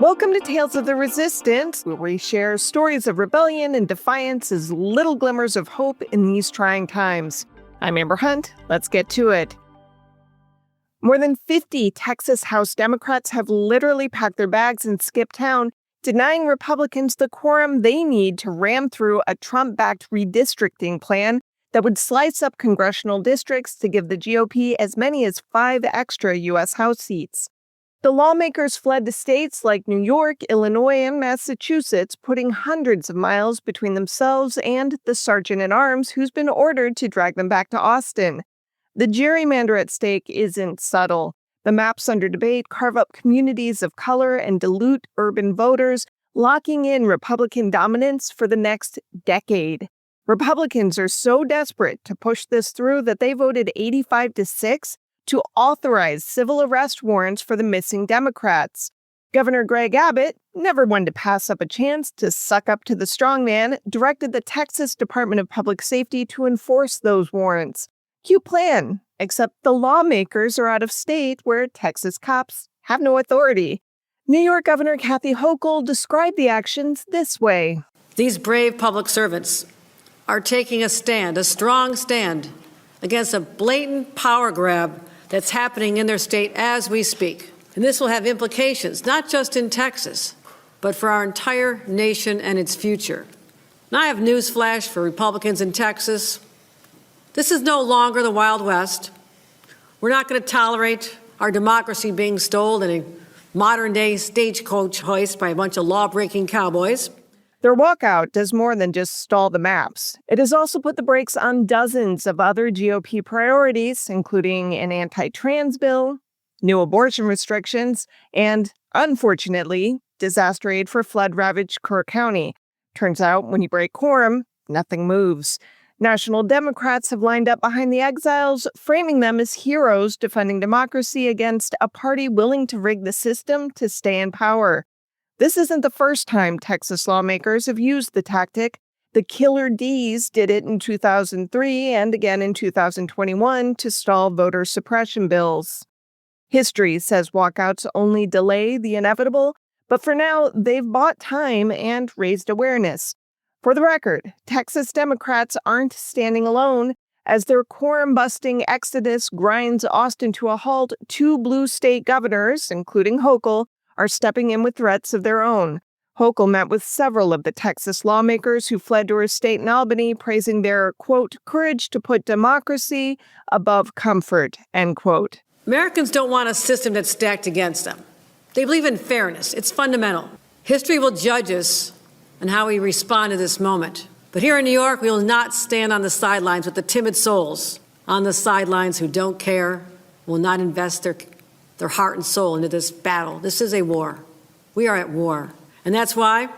Welcome to Tales of the Resistance, where we share stories of rebellion and defiance as little glimmers of hope in these trying times. I'm Amber Hunt. Let's get to it. More than 50 Texas House Democrats have literally packed their bags and skipped town, denying Republicans the quorum they need to ram through a Trump-backed redistricting plan that would slice up congressional districts to give the GOP as many as 5 extra U.S. House seats. The lawmakers fled to states like New York, Illinois, and Massachusetts, putting hundreds of miles between themselves and the sergeant-at-arms who's been ordered to drag them back to Austin. The gerrymander at stake isn't subtle. The maps under debate carve up communities of color and dilute urban voters, locking in Republican dominance for the next decade. Republicans are so desperate to push this through that they voted 85-6 to authorize civil arrest warrants for the missing Democrats. Governor Greg Abbott, never one to pass up a chance to suck up to the strongman, directed the Texas Department of Public Safety to enforce those warrants. Cute plan, except the lawmakers are out of state where Texas cops have no authority. New York Governor Kathy Hochul described the actions this way. These brave public servants are taking a stand, a strong stand, against a blatant power grab that's happening in their state as we speak. And this will have implications, not just in Texas, but for our entire nation and its future. And I have news flash for Republicans in Texas. This is no longer the Wild West. We're not going to tolerate our democracy being stolen in a modern-day stagecoach hoist by a bunch of law-breaking cowboys. Their walkout does more than just stall the maps. It has also put the brakes on dozens of other GOP priorities, including an anti-trans bill, new abortion restrictions, and, unfortunately, disaster aid for flood-ravaged Kerr County. Turns out, when you break quorum, nothing moves. National Democrats have lined up behind the exiles, framing them as heroes defending democracy against a party willing to rig the system to stay in power. This isn't the first time Texas lawmakers have used the tactic. The Killer D's did it in 2003 and again in 2021 to stall voter suppression bills. History says walkouts only delay the inevitable, but for now, they've bought time and raised awareness. For the record, Texas Democrats aren't standing alone. As their quorum-busting exodus grinds Austin to a halt, 2 blue state governors, including Hochul, are stepping in with threats of their own. Hochul met with several of the Texas lawmakers who fled to her state in Albany, praising their, quote, courage to put democracy above comfort, end quote. Americans don't want a system that's stacked against them. They believe in fairness. It's fundamental. History will judge us on how we respond to this moment. But here in New York, we will not stand on the sidelines with the timid souls on the sidelines who don't care, will not invest their heart and soul into this battle. This is a war. We are at war. And that's why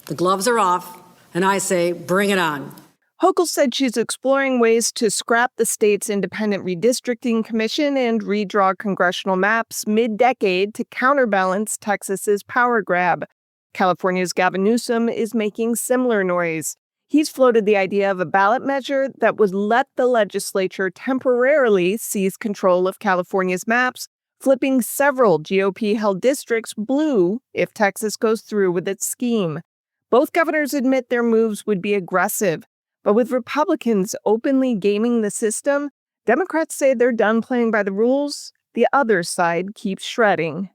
the gloves are off, and I say, bring it on. Hochul said she's exploring ways to scrap the state's independent redistricting commission and redraw congressional maps mid-decade to counterbalance Texas's power grab. California's Gavin Newsom is making similar noise. He's floated the idea of a ballot measure that would let the legislature temporarily seize control of California's maps, flipping several GOP-held districts blue if Texas goes through with its scheme. Both governors admit their moves would be aggressive, but with Republicans openly gaming the system, Democrats say they're done playing by the rules. The other side keeps shredding.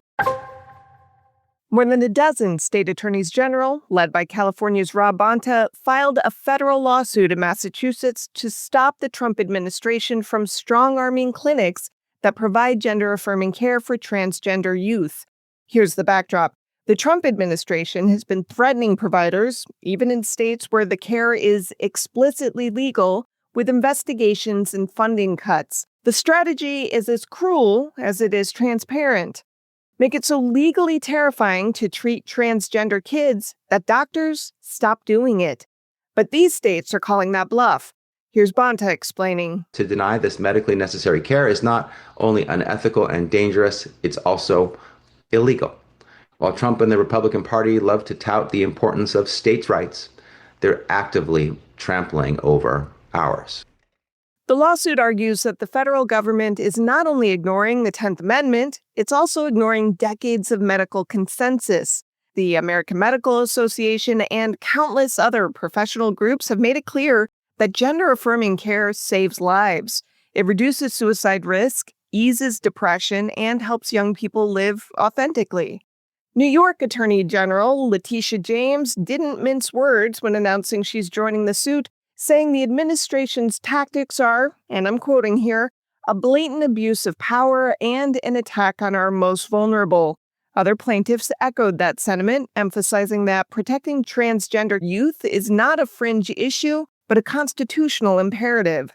More than a dozen state attorneys general, led by California's Rob Bonta, filed a federal lawsuit in Massachusetts to stop the Trump administration from strong-arming clinics that provide gender-affirming care for transgender youth. Here's the backdrop. The Trump administration has been threatening providers, even in states where the care is explicitly legal, with investigations and funding cuts. The strategy is as cruel as it is transparent. Make it so legally terrifying to treat transgender kids that doctors stop doing it. But these states are calling that bluff. Here's Bonta explaining. To deny this medically necessary care is not only unethical and dangerous, it's also illegal. While Trump and the Republican Party love to tout the importance of states' rights, they're actively trampling over ours. The lawsuit argues that the federal government is not only ignoring the 10th Amendment, it's also ignoring decades of medical consensus. The American Medical Association and countless other professional groups have made it clear that gender-affirming care saves lives. It reduces suicide risk, eases depression, and helps young people live authentically. New York Attorney General Letitia James didn't mince words when announcing she's joining the suit, saying the administration's tactics are, and I'm quoting here, a blatant abuse of power and an attack on our most vulnerable. Other plaintiffs echoed that sentiment, emphasizing that protecting transgender youth is not a fringe issue, but a constitutional imperative.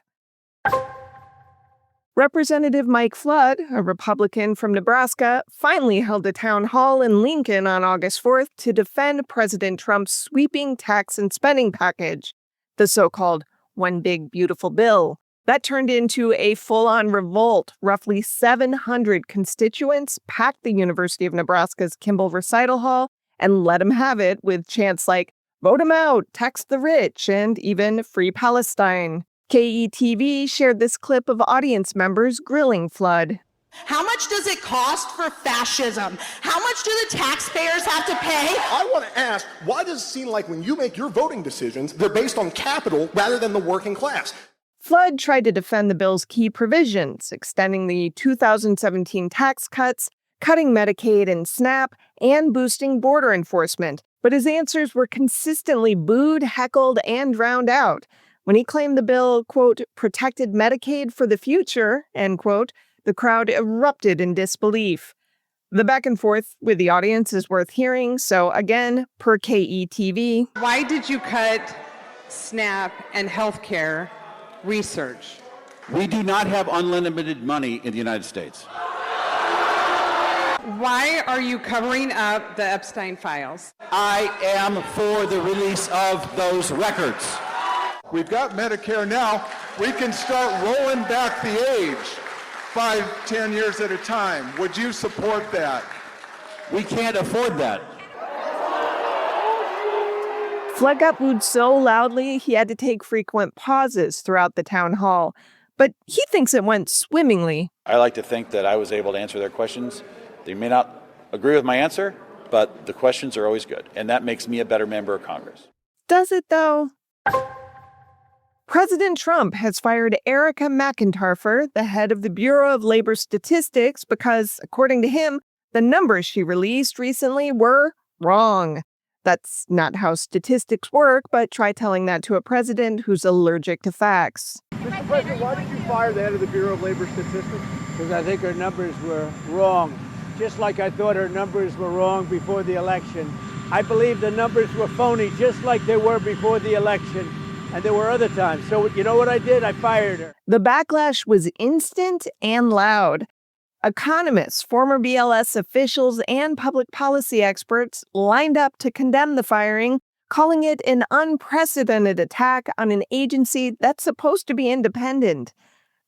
Representative Mike Flood, a Republican from Nebraska, finally held a town hall in Lincoln on August 4th to defend President Trump's sweeping tax and spending package, the so-called One Big Beautiful Bill. That turned into a full-on revolt. Roughly 700 constituents packed the University of Nebraska's Kimball Recital Hall and let him have it with chants like, "Vote him out, tax the rich," and even "Free Palestine." KETV shared this clip of audience members grilling Flood. How much does it cost for fascism? How much do the taxpayers have to pay? I want to ask, why does it seem like when you make your voting decisions, they're based on capital rather than the working class? Flood tried to defend the bill's key provisions, extending the 2017 tax cuts, cutting Medicaid and SNAP, and boosting border enforcement. But his answers were consistently booed, heckled, and drowned out. When he claimed the bill, quote, protected Medicaid for the future, end quote, the crowd erupted in disbelief. The back and forth with the audience is worth hearing, so again, per KETV. Why did you cut SNAP and healthcare research? We do not have unlimited money in the United States. Why are you covering up the Epstein files? I am for the release of those records. We've got Medicare now. We can start rolling back the age 5, 10 years at a time. Would you support that? We can't afford that. Flood got booed so loudly he had to take frequent pauses throughout the town hall. But he thinks it went swimmingly. I like to think that I was able to answer their questions. They may not agree with my answer, but the questions are always good. And that makes me a better member of Congress. Does it, though? President Trump has fired Erica McIntyre, the head of the Bureau of Labor Statistics, because, according to him, the numbers she released recently were wrong. That's not how statistics work, but try telling that to a president who's allergic to facts. Mr. President, why did you fire the head of the Bureau of Labor Statistics? Because I think her numbers were wrong. Just like I thought her numbers were wrong before the election. I believe the numbers were phony, just like they were before the election. And there were other times. So you know what I did? I fired her. The backlash was instant and loud. Economists, former BLS officials, and public policy experts lined up to condemn the firing, calling it an unprecedented attack on an agency that's supposed to be independent.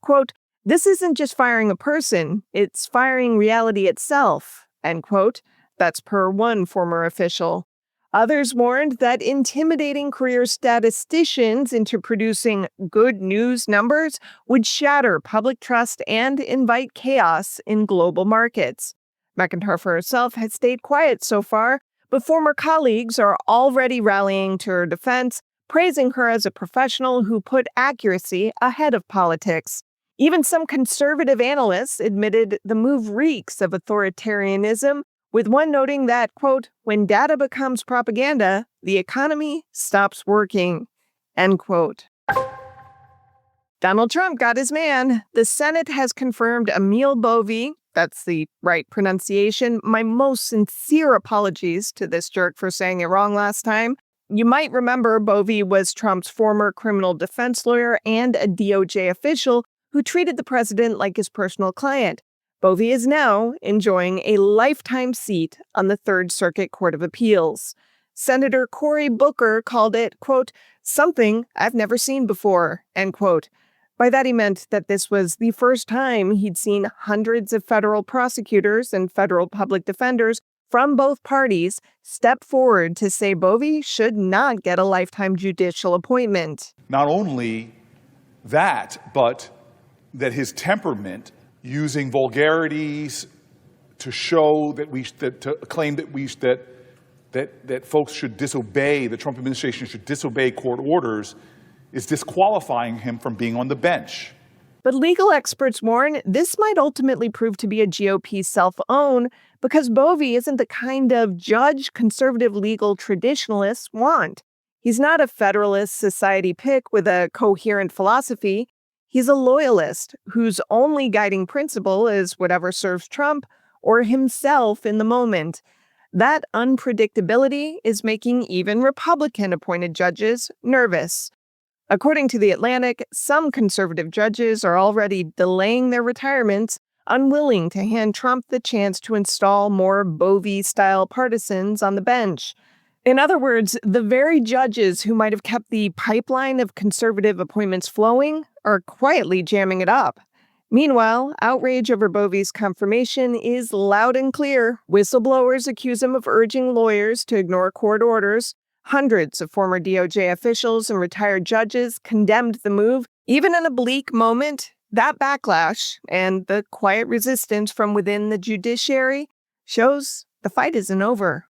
Quote, "This isn't just firing a person, it's firing reality itself," end quote. That's per one former official. Others warned that intimidating career statisticians into producing good news numbers would shatter public trust and invite chaos in global markets. McIntyre herself has stayed quiet so far, but former colleagues are already rallying to her defense, praising her as a professional who put accuracy ahead of politics. Even some conservative analysts admitted the move reeks of authoritarianism, with one noting that, quote, "when data becomes propaganda, the economy stops working," end quote. Donald Trump got his man. The Senate has confirmed Emil Bovee, that's the right pronunciation. My most sincere apologies to this jerk for saying it wrong last time. You might remember Bovee was Trump's former criminal defense lawyer and a DOJ official who treated the president like his personal client. Bovee is now enjoying a lifetime seat on the Third Circuit Court of Appeals. Senator Cory Booker called it, quote, "something I've never seen before," end quote. By that he meant that this was the first time he'd seen hundreds of federal prosecutors and federal public defenders from both parties step forward to say Bovee should not get a lifetime judicial appointment. Not only that, but that his temperament, using vulgarities to show to claim that folks should disobey, the Trump administration should disobey court orders, is disqualifying him from being on the bench. But legal experts warn this might ultimately prove to be a GOP self-own because Bovee isn't the kind of judge conservative legal traditionalists want. He's not a Federalist Society pick with a coherent philosophy. He's a loyalist whose only guiding principle is whatever serves Trump or himself in the moment. That unpredictability is making even Republican-appointed judges nervous. According to The Atlantic, some conservative judges are already delaying their retirements, unwilling to hand Trump the chance to install more Bovee-style partisans on the bench. In other words, the very judges who might have kept the pipeline of conservative appointments flowing are quietly jamming it up. Meanwhile, outrage over Bovee's confirmation is loud and clear. Whistleblowers accuse him of urging lawyers to ignore court orders. Hundreds of former DOJ officials and retired judges condemned the move. Even in a bleak moment, that backlash and the quiet resistance from within the judiciary shows the fight isn't over.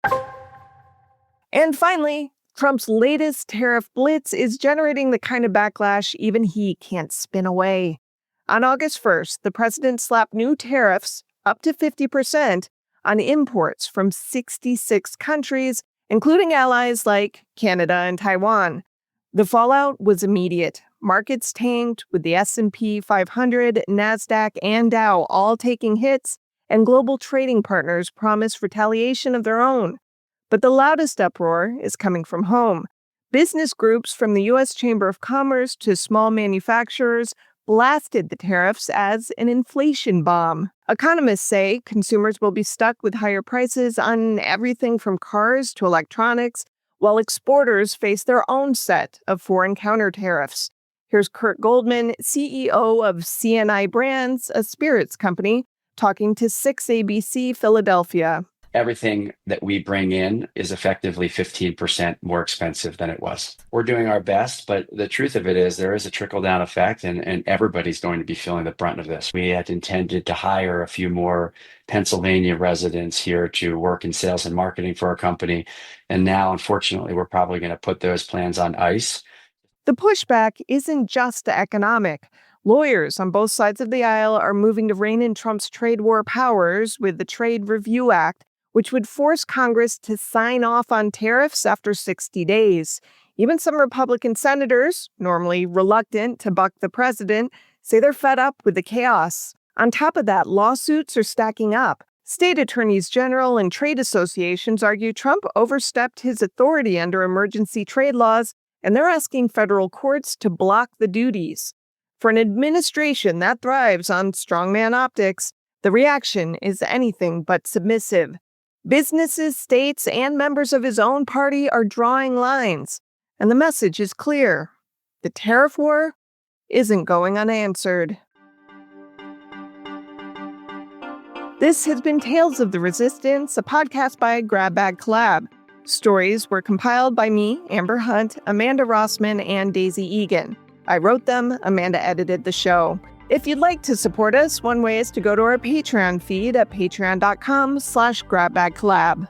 And finally, Trump's latest tariff blitz is generating the kind of backlash even he can't spin away. On August 1st, the president slapped new tariffs, up to 50%, on imports from 66 countries, including allies like Canada and Taiwan. The fallout was immediate. Markets tanked, with the S&P 500, NASDAQ, and Dow all taking hits, and global trading partners promised retaliation of their own. But the loudest uproar is coming from home. Business groups from the U.S. Chamber of Commerce to small manufacturers blasted the tariffs as an inflation bomb. Economists say consumers will be stuck with higher prices on everything from cars to electronics, while exporters face their own set of foreign counter tariffs. Here's Kurt Goldman, CEO of CNI Brands, a spirits company, talking to 6ABC Philadelphia. Everything that we bring in is effectively 15% more expensive than it was. We're doing our best, but the truth of it is there is a trickle-down effect, and everybody's going to be feeling the brunt of this. We had intended to hire a few more Pennsylvania residents here to work in sales and marketing for our company, and now, unfortunately, we're probably going to put those plans on ice. The pushback isn't just economic. Lawyers on both sides of the aisle are moving to rein in Trump's trade war powers with the Trade Review Act, which would force Congress to sign off on tariffs after 60 days. Even some Republican senators, normally reluctant to buck the president, say they're fed up with the chaos. On top of that, lawsuits are stacking up. State attorneys general and trade associations argue Trump overstepped his authority under emergency trade laws, and they're asking federal courts to block the duties. For an administration that thrives on strongman optics, the reaction is anything but submissive. Businesses, states, and members of his own party are drawing lines, and the message is clear. The tariff war isn't going unanswered. This has been Tales of the Resistance, a podcast by Grab Bag Collab. Stories were compiled by me, Amber Hunt, Amanda Rossman, and Daisy Egan. I wrote them, Amanda edited the show. If you'd like to support us, one way is to go to our Patreon feed at patreon.com/grabbagcollab.